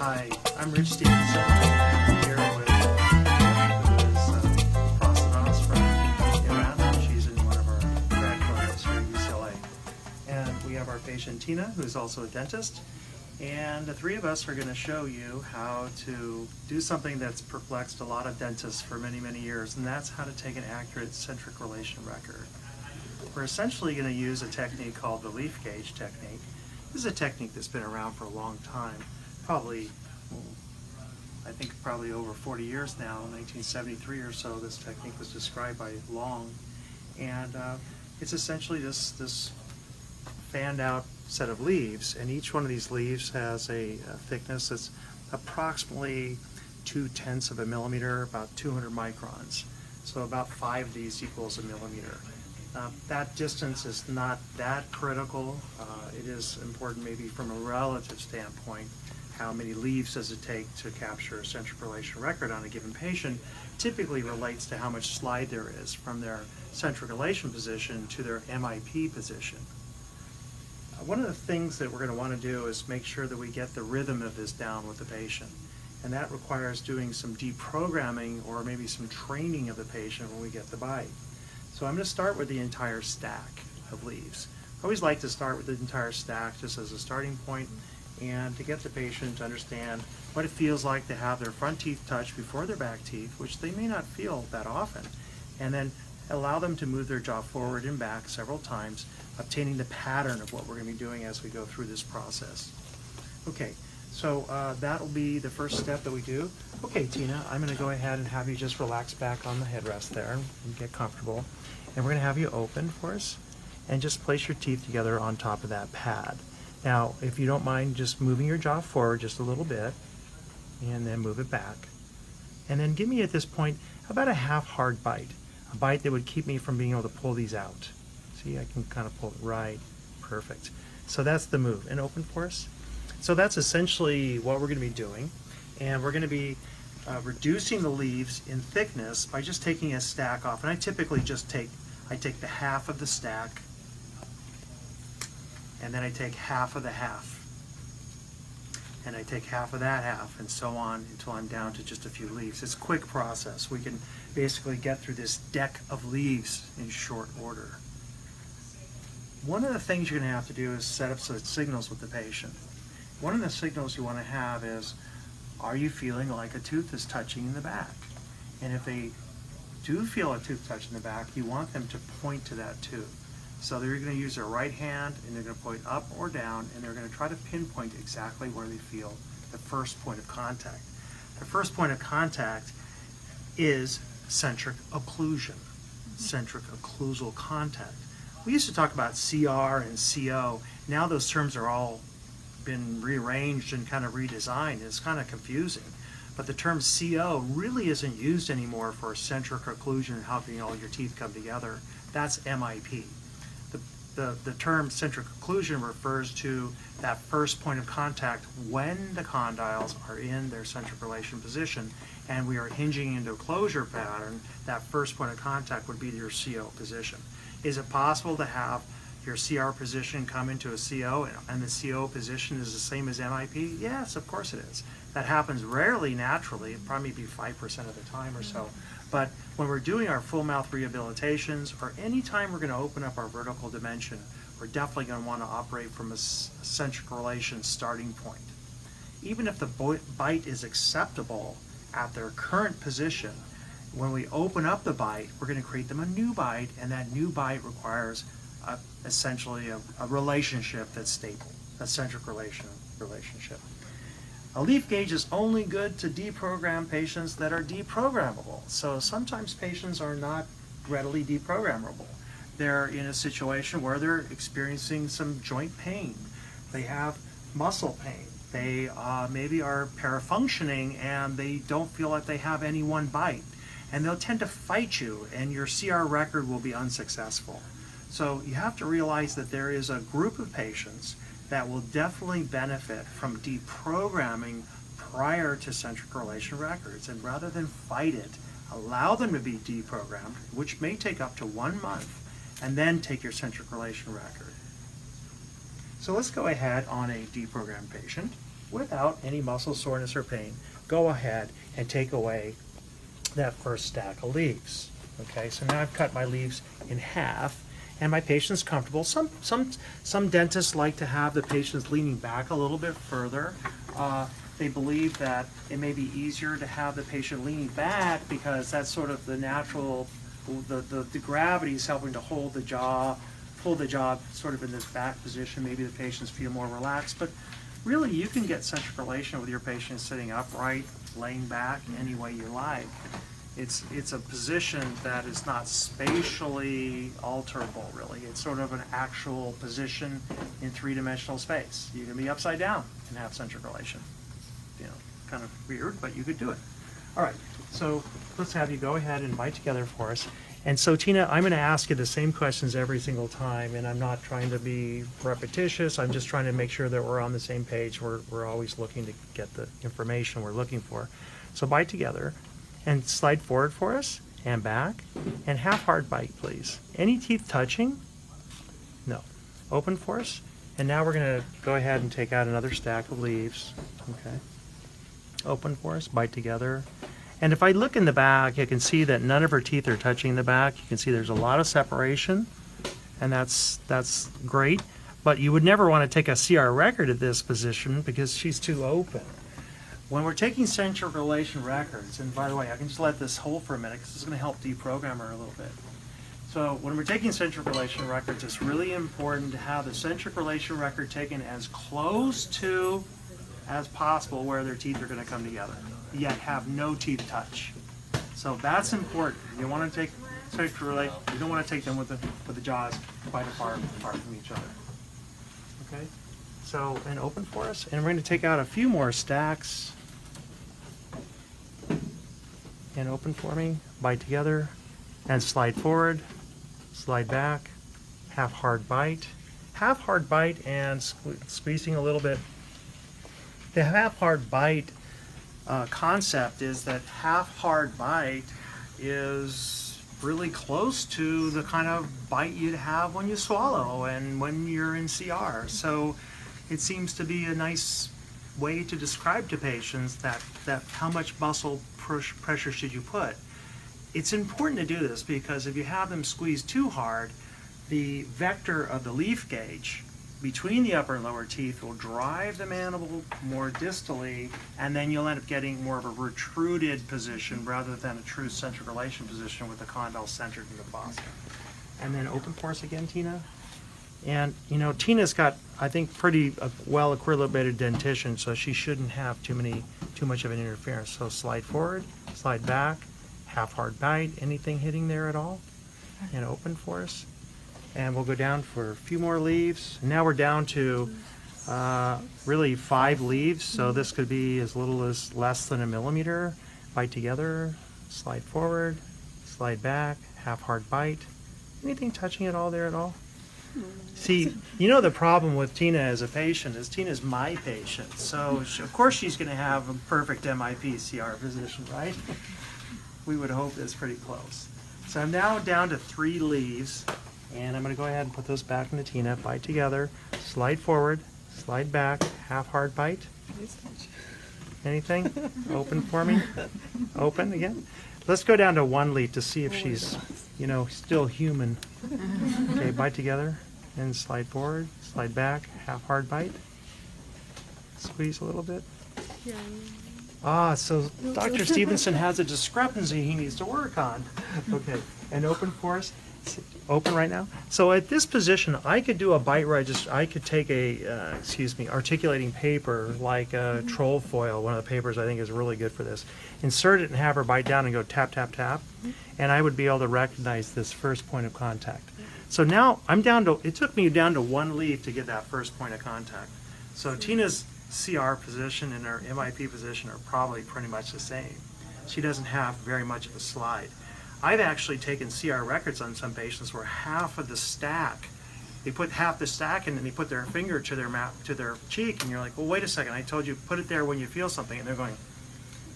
Hi, I'm Rich Stevenson. I'm here with Prasadas from Iran. She's in one of our grad programs here at UCLA. And we have our patient Tina, who's also a dentist. And the three of us are going to show you how to do something that's perplexed a lot of dentists for many, many years, and that's how to take an accurate centric relation record. We're essentially going to use a technique called the leaf gauge technique. This is a technique that's been around for a long time, probably over 40 years now. In 1973 or so, this technique was described by Long, and it's essentially this fanned out set of leaves, and each one of these leaves has a thickness that's approximately 0.2 of a millimeter, about 200 microns. So about 5 of these equals a millimeter. That distance is not that critical. It is important maybe from a relative standpoint. How many leaves does it take to capture a centric relation record on a given patient typically relates to how much slide there is from their centric relation position to their MIP position. One of the things that we're going to want to do is make sure that we get the rhythm of this down with the patient. And that requires doing some deprogramming or maybe some training of the patient when we get the bite. So I'm going to start with the entire stack of leaves. I always like to start with the entire stack just as a starting point and to get the patient to understand what it feels like to have their front teeth touch before their back teeth, which they may not feel that often, and then allow them to move their jaw forward and back several times, obtaining the pattern of what we're going to be doing as we go through this process. Okay, so that'll be the first step that we do. Okay, Tina, I'm going to go ahead and have you just relax back on the headrest there and get comfortable. And we're going to have you open for us and just place your teeth together on top of that pad. Now, if you don't mind just moving your jaw forward just a little bit and then move it back. And then give me at this point about a half hard bite, a bite that would keep me from being able to pull these out. See, I can kind of pull it right. Perfect. So that's the move. And open for us. So that's essentially what we're going to be doing. And we're going to be reducing the leaves in thickness by just taking a stack off. And I typically just take the half of the stack, and then I take half of the half, and I take half of that half, and so on until I'm down to just a few leaves. It's a quick process. We can basically get through this deck of leaves in short order. One of the things you're going to have to do is set up some signals with the patient. One of the signals you want to have is, are you feeling like a tooth is touching in the back? And if they do feel a tooth touch in the back, you want them to point to that tooth. So they're going to use their right hand and they're going to point up or down, and they're going to try to pinpoint exactly where they feel the first point of contact. The first point of contact is centric occlusion, centric occlusal contact. We used to talk about CR and CO. Now those terms are all been rearranged and kind of redesigned. It's kind of confusing. But the term CO really isn't used anymore for centric occlusion and helping all your teeth come together. That's MIP. The term centric occlusion refers to that first point of contact when the condyles are in their centric relation position and we are hinging into a closure pattern. That first point of contact would be your CO position. Is it possible to have your CR position come into a CO and the CO position is the same as MIP? Yes, of course it is. That happens rarely naturally, probably be 5% of the time or so. But when we're doing our full mouth rehabilitations, or any time we're going to open up our vertical dimension, we're definitely going to want to operate from a centric relation starting point. Even if the bite is acceptable at their current position, when we open up the bite, we're going to create them a new bite, and that new bite requires essentially a relationship that's stable, a centric relationship. A leaf gauge is only good to deprogram patients that are deprogrammable. So sometimes patients are not readily deprogrammable. They're in a situation where they're experiencing some joint pain. They have muscle pain. They maybe are parafunctioning and they don't feel like they have any one bite. And they'll tend to fight you, and your CR record will be unsuccessful. So you have to realize that there is a group of patients that will definitely benefit from deprogramming prior to centric relation records. And rather than fight it, allow them to be deprogrammed, which may take up to 1 month, and then take your centric relation record. So let's go ahead on a deprogrammed patient. without any muscle soreness or pain, go ahead and take away that first stack of leaves. Okay, so now I've cut my leaves in half, and my patient's comfortable. Some dentists like to have the patients leaning back a little bit further. They believe that it may be easier to have the patient leaning back because that's sort of the natural, the gravity is helping to hold the jaw, pull the jaw sort of in this back position. Maybe the patients feel more relaxed, but really you can get centric relation with your patient sitting upright, laying back, any way you like. It's a position that is not spatially alterable, really. It's sort of an actual position in three-dimensional space. You can be upside down and have centric relation. You know, kind of weird, but you could do it. All right, so let's have you go ahead and bite together for us. And so, Tina, I'm going to ask you the same questions every single time, and I'm not trying to be repetitious. I'm just trying to make sure that we're on the same page. We're always looking to get the information we're looking for. So bite together and slide forward for us and back, and half hard bite, please. Any teeth touching? No. Open for us. And now we're going to go ahead and take out another stack of leaves. Okay. Open for us, bite together. And if I look in the back, you can see that none of her teeth are touching the back. You can see there's a lot of separation, and that's great. But you would never want to take a CR record at this position because she's too open. When we're taking centric relation records, and by the way, I can just let this hold for a minute because it's going to help deprogram her a little bit. So when we're taking centric relation records, it's really important to have the centric relation record taken as close to as possible where their teeth are going to come together, yet have no teeth touch. So that's important. You want to take centric relation, you don't want to take them with the jaws quite apart from each other. Okay? So, and open for us, and we're going to take out a few more stacks. And open for me, bite together, and slide forward, slide back, half hard bite and squeezing a little bit. The half hard bite concept is that half hard bite is really close to the kind of bite you'd have when you swallow and when you're in CR. So it seems to be a nice way to describe to patients that how much muscle pressure should you put. It's important to do this because if you have them squeeze too hard, the vector of the leaf gauge between the upper and lower teeth will drive the mandible more distally, and then you'll end up getting more of a retruded position rather than a true centric relation position with the condyle centered in the fossa. And then open for us again, Tina. And you know, Tina's got, I think, pretty well equilibrated dentition, so she shouldn't have too much of an interference. So slide forward, slide back, half hard bite, anything hitting there at all, and open for us. And we'll go down for a few more leaves. And now we're down to really 5 leaves, so this could be as little as less than a millimeter. Bite together, slide forward, slide back, half hard bite. Anything touching at all there at all? See, you know the problem with Tina as a patient is Tina's my patient, so of course she's going to have a perfect MIP CR position, right? We would hope it's pretty close. So I'm now down to 3 leaves. And I'm going to go ahead and put those back into Tina. Bite together, slide forward, slide back, half hard bite. Anything? Open for me. Open again. Let's go down to 1 leaf to see if she's, you know, still human. Okay, bite together and slide forward, slide back, half hard bite. Squeeze a little bit. So Dr. Stevenson has a discrepancy he needs to work on. Okay, and open for us. Open right now. So at this position, I could do a bite where I could take a, articulating paper like a troll foil, one of the papers I think is really good for this. Insert it and have her bite down and go tap, tap, tap. And I would be able to recognize this first point of contact. So now I'm down to, it took me down to 1 leaf to get that first point of contact. So Tina's CR position and her MIP position are probably pretty much the same. She doesn't have very much of a slide. I've actually taken CR records on some patients where half of the stack, they put half the stack in and they put their finger to their mouth, to their cheek, and you're like, well, wait a second, I told you put it there when you feel something, and they're going,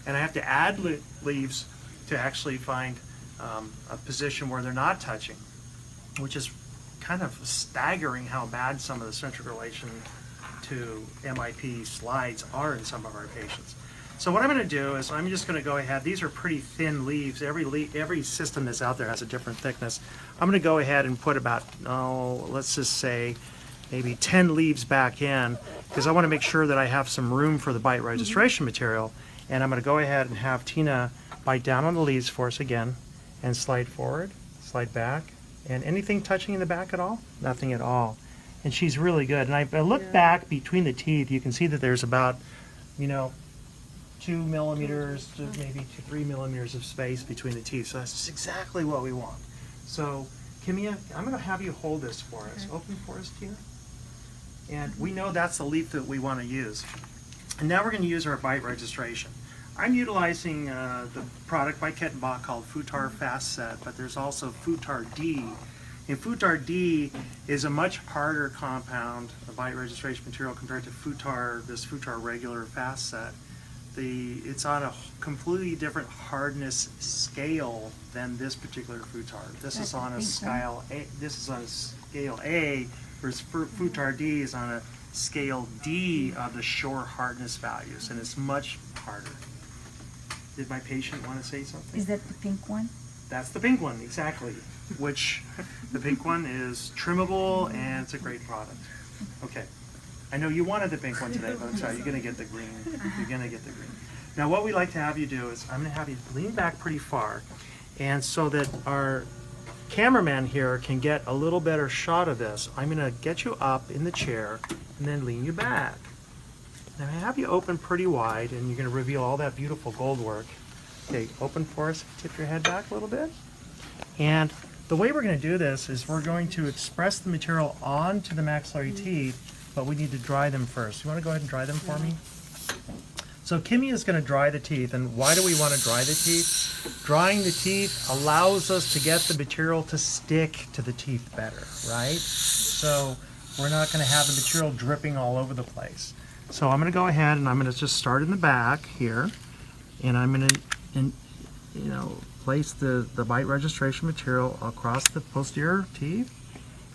and I have to add leaves to actually find a position where they're not touching, which is kind of staggering how bad some of the centric relation to MIP slides are in some of our patients. So what I'm going to do is I'm just going to go ahead. These are pretty thin leaves. Every system that's out there has a different thickness. I'm going to go ahead and put about, let's just say maybe 10 leaves back in, because I want to make sure that I have some room for the bite registration material. And I'm going to go ahead and have Tina bite down on the leaves for us again and slide forward, slide back. And anything touching in the back at all? Nothing at all. And she's really good. And I look back between the teeth, you can see that there's about, 2 millimeters to maybe 3 millimeters of space between the teeth. So that's just exactly what we want. So, Kimia, I'm going to have you hold this for us. Open for us, Tina. And we know that's the leaf that we want to use. And now we're going to use our bite registration. I'm utilizing the product by Kettenbach called Futar Fast Set, but there's also Futar D. And Futar D is a much harder compound, a bite registration material, compared to this Futar regular Fast Set. It's on a completely different hardness scale than this particular Futar. This is on a scale A. This is on a scale A, whereas Futar D is on a scale D of the Shore hardness values, and it's much harder. Did my patient want to say something? Is that the pink one? That's the pink one, exactly. Which the pink one is trimmable, and it's a great product. Okay. I know you wanted the pink one today, but I'm sorry, you're going to get the green. You're going to get the green. Now what we like to have you do is I'm going to have you lean back pretty far, and so that our cameraman here can get a little better shot of this, I'm going to get you up in the chair and then lean you back. Now I have you open pretty wide, and you're going to reveal all that beautiful gold work. Okay, open for us, tip your head back a little bit. And the way we're going to do this is we're going to express the material onto the maxillary teeth, but we need to dry them first. You want to go ahead and dry them for me? So Kimmy is going to dry the teeth, and why do we want to dry the teeth? Drying the teeth allows us to get the material to stick to the teeth better, right? So we're not going to have the material dripping all over the place. So I'm going to go ahead and I'm going to just start in the back here, and I'm going to, place the bite registration material across the posterior teeth,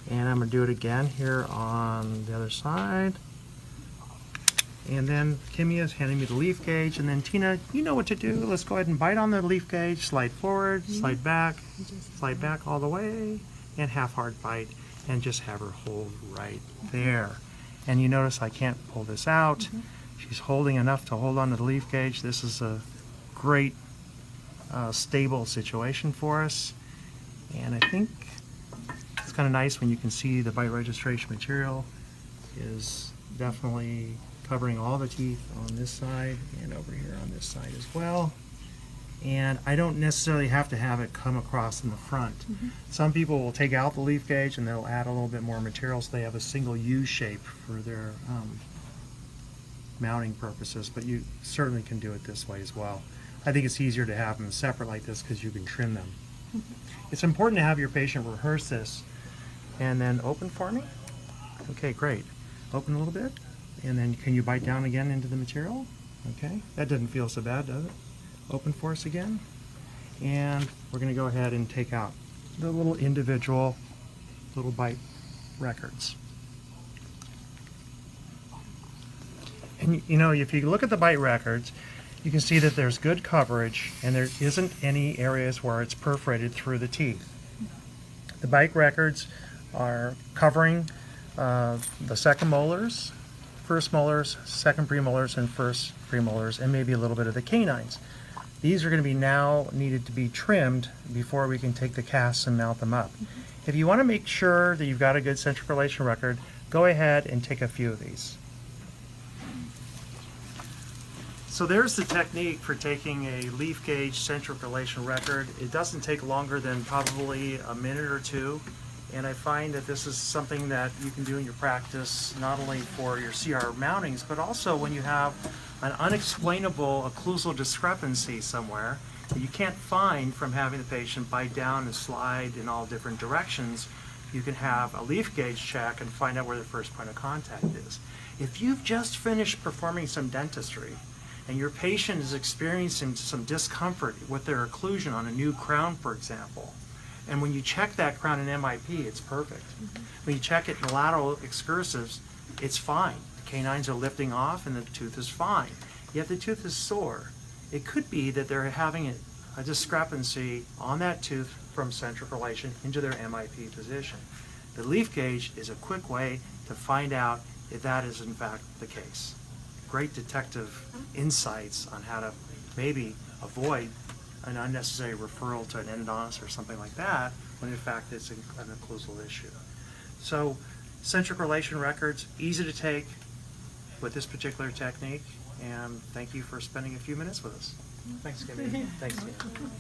and I'm going to do it again here on the other side. And then Kimmy is handing me the leaf gauge, and then Tina, you know what to do. Let's go ahead and bite on the leaf gauge, slide forward, slide back all the way, and half hard bite, and just have her hold right there. And you notice I can't pull this out. She's holding enough to hold on to the leaf gauge. This is a great stable situation for us. And I think it's kind of nice when you can see the bite registration material is definitely covering all the teeth on this side and over here on this side as well. And I don't necessarily have to have it come across in the front. Some people will take out the leaf gauge and they'll add a little bit more material so they have a single U shape for their mounting purposes, but you certainly can do it this way as well. I think it's easier to have them separate like this because you can trim them. It's important to have your patient rehearse this. And then open for me. Okay, great. Open a little bit. And then can you bite down again into the material? Okay, that doesn't feel so bad, does it? Open for us again. And we're going to go ahead and take out the little individual little bite records. And if you look at the bite records, you can see that there's good coverage and there isn't any areas where it's perforated through the teeth. The bite records are covering the second molars, first molars, second premolars, and first premolars, and maybe a little bit of the canines. These are going to be now needed to be trimmed before we can take the casts and mount them up. If you want to make sure that you've got a good centric relation record, go ahead and take a few of these. So there's the technique for taking a leaf gauge centric relation record. It doesn't take longer than probably a minute or two. And I find that this is something that you can do in your practice, not only for your CR mountings, but also when you have an unexplainable occlusal discrepancy somewhere that you can't find from having the patient bite down and slide in all different directions. You can have a leaf gauge check and find out where the first point of contact is. If you've just finished performing some dentistry and your patient is experiencing some discomfort with their occlusion on a new crown, for example, and when you check that crown in MIP, it's perfect. When you check it in lateral excursives, it's fine. The canines are lifting off and the tooth is fine, yet the tooth is sore. It could be that they're having a discrepancy on that tooth from centric relation into their MIP position. The leaf gauge is a quick way to find out if that is in fact the case. Great detective insights on how to maybe avoid an unnecessary referral to an endodontist or something like that, when in fact it's an occlusal issue. So centric relation records, easy to take with this particular technique, and thank you for spending a few minutes with us. Thanks, Kimmy. Thanks, Dan.